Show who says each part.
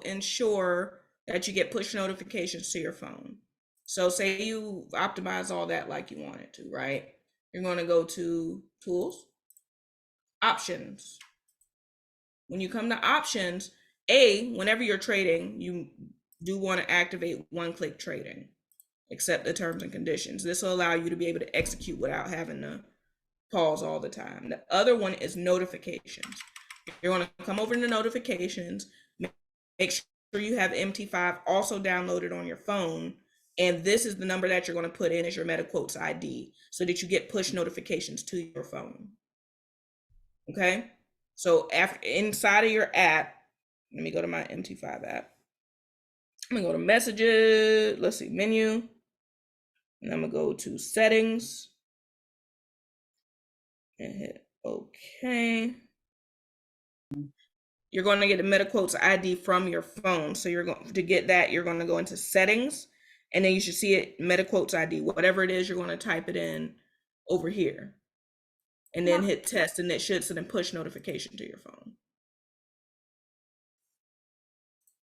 Speaker 1: ensure that you get push notifications to your phone. So say you optimize all that like you want it to, right? You're going to go to tools, options. When you come to options, whenever you're trading, you do want to activate one-click trading, accept the terms and conditions. This will allow you to be able to execute without having to pause all the time. The other one is notifications. You're going to come over to notifications, make sure you have MT5 also downloaded on your phone, and this is the number that you're going to put in as your MetaQuotes ID so that you get push notifications to your phone. Okay, so after inside of your app, let me go to my MT5 app. I'm gonna go to messages, let's see, menu, and I'm gonna go to settings and hit okay. You're going to get a MetaQuotes ID from your phone. So you're going to get that, you're going to go into settings, and then you should see it, MetaQuotes ID, whatever it is, you're going to type it in over here, and then hit test, and it should send a push notification to your phone.